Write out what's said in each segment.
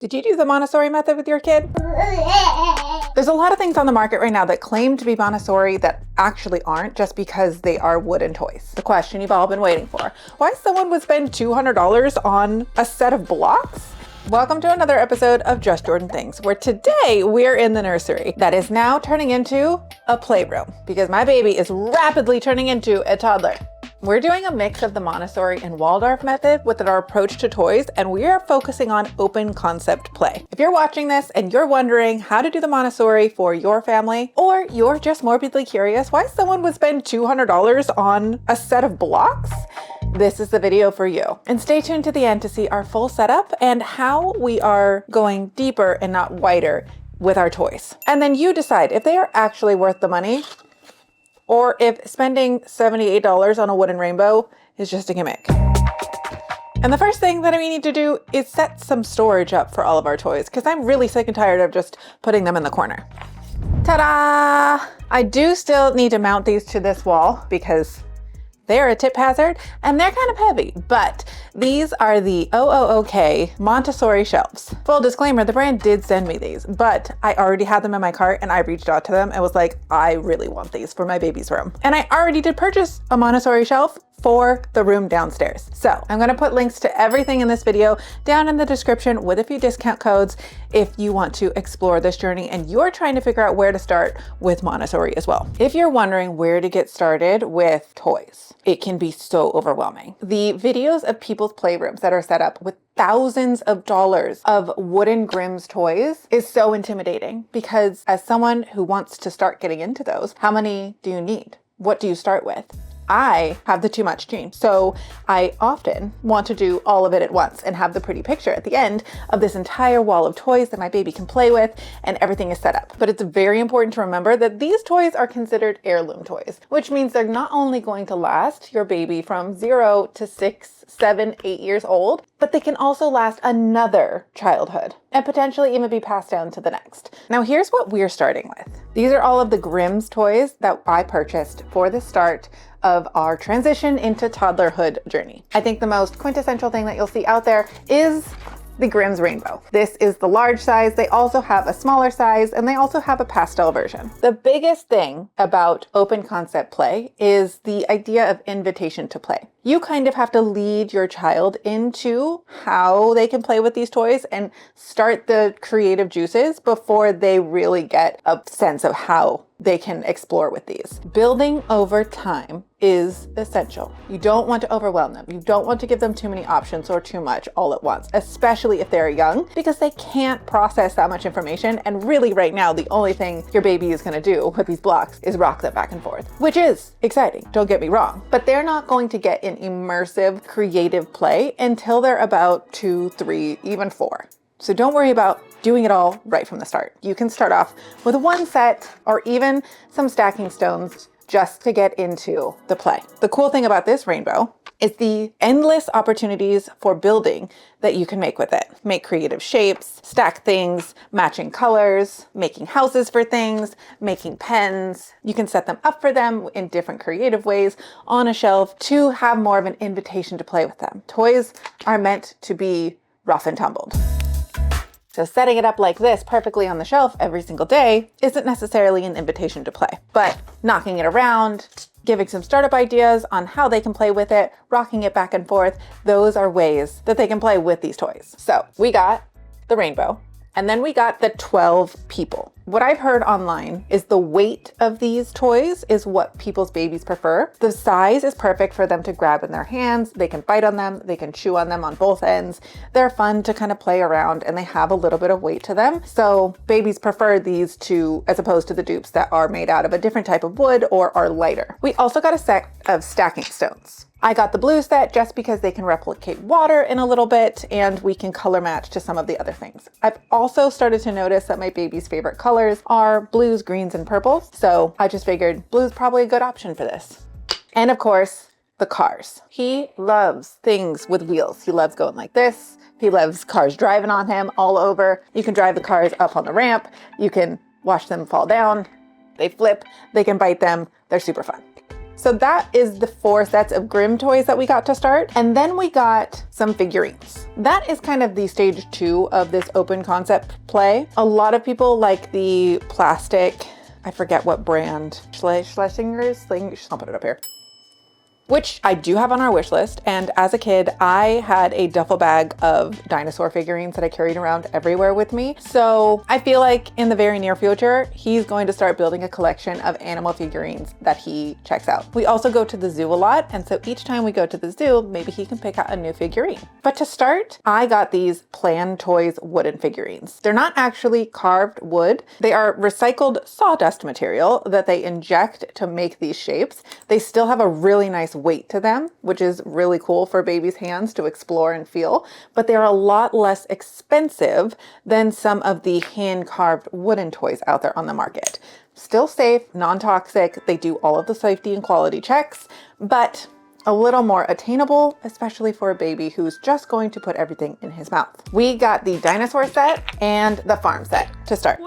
Did you do the Montessori method with your kid? There's a lot of things on the market right now that claim to be Montessori that actually aren't, just because they are wooden toys. The question you've all been waiting for: why someone would spend $200 on a set of blocks? Welcome to another episode of Just Jordan Things, where today we're in the nursery that is now turning into a playroom because my baby is rapidly turning into a toddler. We're doing a mix of the Montessori and Waldorf method with our approach to toys, and we are focusing on open concept play. If you're watching this and you're wondering how to do the Montessori for your family, or you're just morbidly curious why someone would spend $200 on a set of blocks, this is the video for you. And stay tuned to the end to see our full setup and how we are going deeper and not wider with our toys. And then you decide if they are actually worth the money, or if spending $78 on a wooden rainbow is just a gimmick. And the first thing that we need to do is set some storage up for all of our toys, because I'm really sick and tired of just putting them in the corner. Ta-da! I do still need to mount these to this wall because they're a tip hazard and they're kind of heavy, but these are the OOOK Montessori shelves. Full disclaimer, the brand did send me these, but I already had them in my cart and I reached out to them and was like, I really want these for my baby's room. And I already did purchase a Montessori shelf for the room downstairs. So I'm gonna put links to everything in this video down in the description with a few discount codes if you want to explore this journey and you're trying to figure out where to start with Montessori as well. If you're wondering where to get started with toys, it can be so overwhelming. The videos of people's playrooms that are set up with thousands of dollars of wooden Grimm's toys is so intimidating, because as someone who wants to start getting into those, how many do you need? What do you start with? I have the too much gene, so I often want to do all of it at once and have the pretty picture at the end of this entire wall of toys that my baby can play with, and everything is set up. But it's very important to remember that these toys are considered heirloom toys, which means they're not only going to last your baby from 0 to 6, 7, 8 years old, but they can also last another childhood and potentially even be passed down to the next. Now here's what we're starting with. These are all of the Grimm's toys that I purchased for the start of our transition into toddlerhood journey. I think the most quintessential thing that you'll see out there is the Grimm's rainbow. This is the large size. They also have a smaller size, and they also have a pastel version. The biggest thing about open concept play is the idea of invitation to play. You kind of have to lead your child into how they can play with these toys and start the creative juices before they really get a sense of how they can explore with these. Building over time is essential. You don't want to overwhelm them. You don't want to give them too many options or too much all at once, especially if they're young, because they can't process that much information. And really right now, the only thing your baby is gonna do with these blocks is rock them back and forth, which is exciting, don't get me wrong, but they're not going to get an immersive, creative play until they're about 2, 3, even 4. So don't worry about doing it all right from the start. You can start off with one set or even some stacking stones just to get into the play. The cool thing about this rainbow is the endless opportunities for building that you can make with it. Make creative shapes, stack things, matching colors, making houses for things, making pens. You can set them up for them in different creative ways on a shelf to have more of an invitation to play with them. Toys are meant to be rough and tumbled. So setting it up like this perfectly on the shelf every single day isn't necessarily an invitation to play, but knocking it around, giving some startup ideas on how they can play with it, rocking it back and forth, those are ways that they can play with these toys. So we got the rainbow, and then we got the 12 people. What I've heard online is the weight of these toys is what people's babies prefer. The size is perfect for them to grab in their hands. They can bite on them. They can chew on them on both ends. They're fun to kind of play around, and they have a little bit of weight to them. So babies prefer these to, as opposed to the dupes that are made out of a different type of wood or are lighter. We also got a set of stacking stones. I got the blue set just because they can replicate water in a little bit and we can color match to some of the other things. I've also started to notice that my baby's favorite colors are blues, greens, and purples. So I just figured blue's probably a good option for this. And of course, the cars. He loves things with wheels. He loves going like this. He loves cars driving on him all over. You can drive the cars up on the ramp. You can watch them fall down. They flip, they can bite them. They're super fun. So that is the 4 sets of Grimm toys that we got to start. And then we got some figurines. That is kind of the stage 2 of this open concept play. A lot of people like the plastic, I forget what brand, Schlesinger's, I'll put it up here, which I do have on our wish list. And as a kid, I had a duffel bag of dinosaur figurines that I carried around everywhere with me. So I feel like in the very near future, he's going to start building a collection of animal figurines that he checks out. We also go to the zoo a lot. And so each time we go to the zoo, maybe he can pick out a new figurine. But to start, I got these Plan Toys wooden figurines. They're not actually carved wood. They are recycled sawdust material that they inject to make these shapes. They still have a really nice weight to them, which is really cool for babies' hands to explore and feel, but they're a lot less expensive than some of the hand-carved wooden toys out there on the market. Still safe, non-toxic, they do all of the safety and quality checks, but a little more attainable, especially for a baby who's just going to put everything in his mouth. We got the dinosaur set and the farm set to start.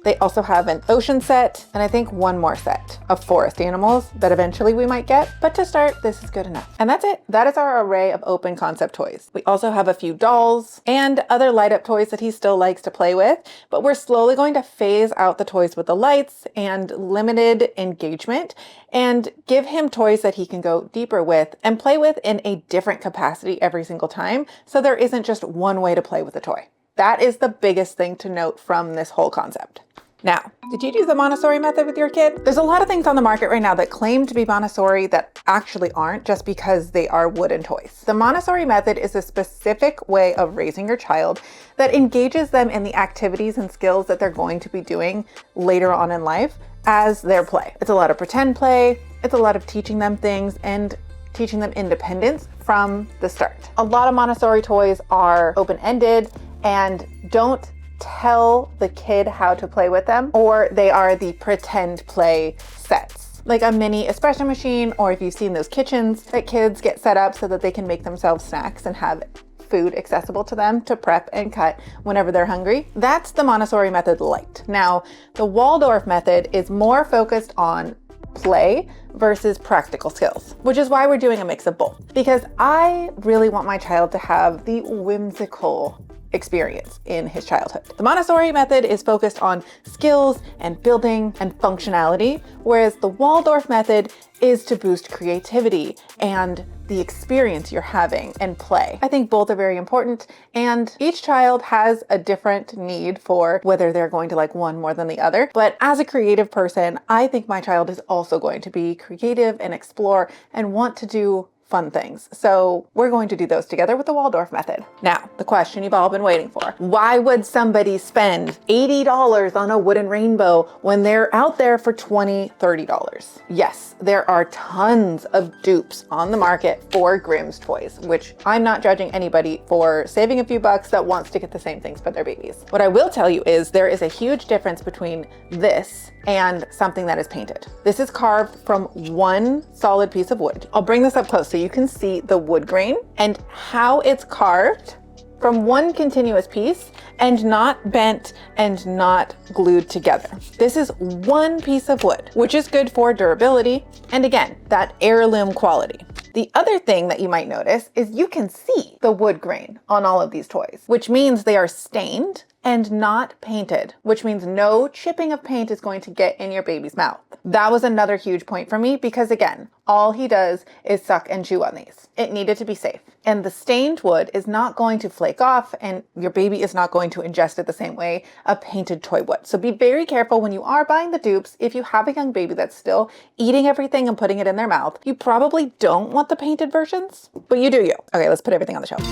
They also have an ocean set, and I think one more set of forest animals that eventually we might get. But to start, this is good enough. And that's it. That is our array of open concept toys. We also have a few dolls and other light up toys that he still likes to play with, but we're slowly going to phase out the toys with the lights and limited engagement and give him toys that he can go deeper with and play with in a different capacity every single time. So there isn't just one way to play with a toy. That is the biggest thing to note from this whole concept. Now, did you do the Montessori method with your kid? There's a lot of things on the market right now that claim to be Montessori that actually aren't, just because they are wooden toys. The Montessori method is a specific way of raising your child that engages them in the activities and skills that they're going to be doing later on in life as their play. It's a lot of pretend play. It's a lot of teaching them things and teaching them independence from the start. A lot of Montessori toys are open-ended and don't tell the kid how to play with them, or they are the pretend play sets. Like a mini espresso machine, or if you've seen those kitchens that kids get set up so that they can make themselves snacks and have food accessible to them to prep and cut whenever they're hungry. That's the Montessori method light. Now, the Waldorf method is more focused on play versus practical skills, which is why we're doing a mix of both. Because I really want my child to have the whimsical experience in his childhood. The Montessori method is focused on skills and building and functionality, whereas the Waldorf method is to boost creativity and the experience you're having and play. I think both are very important, and each child has a different need for whether they're going to like one more than the other. But as a creative person, I think my child is also going to be creative and explore and want to do fun things. So we're going to do those together with the Waldorf method. Now, the question you've all been waiting for. Why would somebody spend $80 on a wooden rainbow when they're out there for $20, $30? Yes, there are tons of dupes on the market for Grimm's toys, which I'm not judging anybody for saving a few bucks that wants to get the same things for their babies. What I will tell you is there is a huge difference between this and something that is painted. This is carved from one solid piece of wood. I'll bring this up close so you can see the wood grain and how it's carved from one continuous piece and not bent and not glued together. This is one piece of wood, which is good for durability and again, that heirloom quality. The other thing that you might notice is you can see the wood grain on all of these toys, which means they are stained and not painted, which means no chipping of paint is going to get in your baby's mouth. That was another huge point for me because again, all he does is suck and chew on these. It needed to be safe. And the stained wood is not going to flake off and your baby is not going to ingest it the same way a painted toy would. So be very careful when you are buying the dupes. If you have a young baby that's still eating everything and putting it in their mouth, you probably don't want the painted versions, but you do you. Okay, let's put everything on the shelf.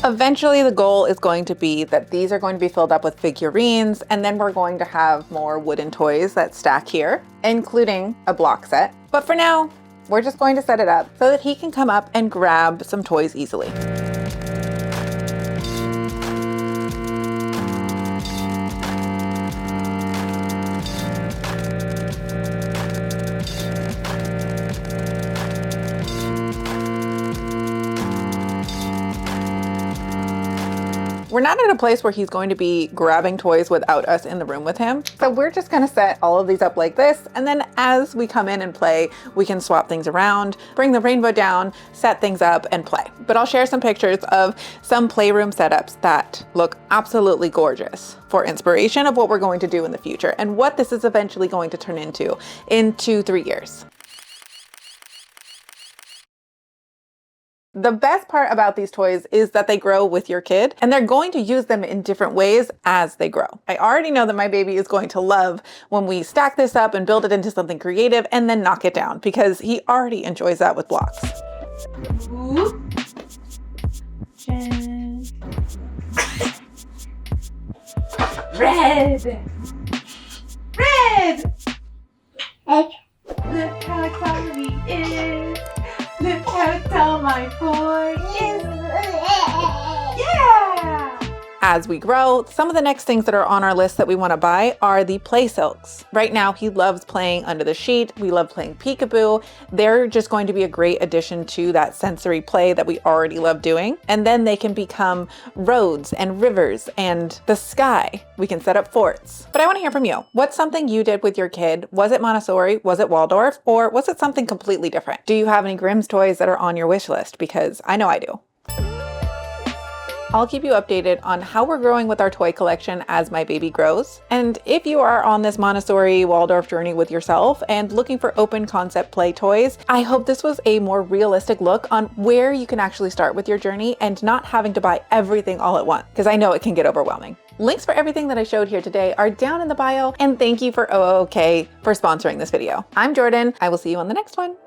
Eventually, the goal is going to be that these are going to be filled up with figurines, and then we're going to have more wooden toys that stack here, including a block set. But for now, we're just going to set it up so that he can come up and grab some toys easily. We're not at a place where he's going to be grabbing toys without us in the room with him. So we're just gonna set all of these up like this. And then as we come in and play, we can swap things around, bring the rainbow down, set things up and play. But I'll share some pictures of some playroom setups that look absolutely gorgeous for inspiration of what we're going to do in the future and what this is eventually going to turn into in 2-3 years. The best part about these toys is that they grow with your kid and they're going to use them in different ways as they grow. I already know that my baby is going to love when we stack this up and build it into something creative and then knock it down because he already enjoys that with blocks. Ooh. Red! Red! Look how tall he is! Look how tall my boy is! Yeah! As we grow, some of the next things that are on our list that we want to buy are the play silks. Right now, he loves playing under the sheet. We love playing peekaboo. They're just going to be a great addition to that sensory play that we already love doing. And then they can become roads and rivers and the sky. We can set up forts. But I want to hear from you. What's something you did with your kid? Was it Montessori? Was it Waldorf? Or was it something completely different? Do you have any Grimm's toys that are on your wish list? Because I know I do. I'll keep you updated on how we're growing with our toy collection as my baby grows. And if you are on this Montessori Waldorf journey with yourself and looking for open concept play toys, I hope this was a more realistic look on where you can actually start with your journey and not having to buy everything all at once, because I know it can get overwhelming. Links for everything that I showed here today are down in the bio, and thank you for OOK for sponsoring this video. I'm Jordan. I will see you on the next one.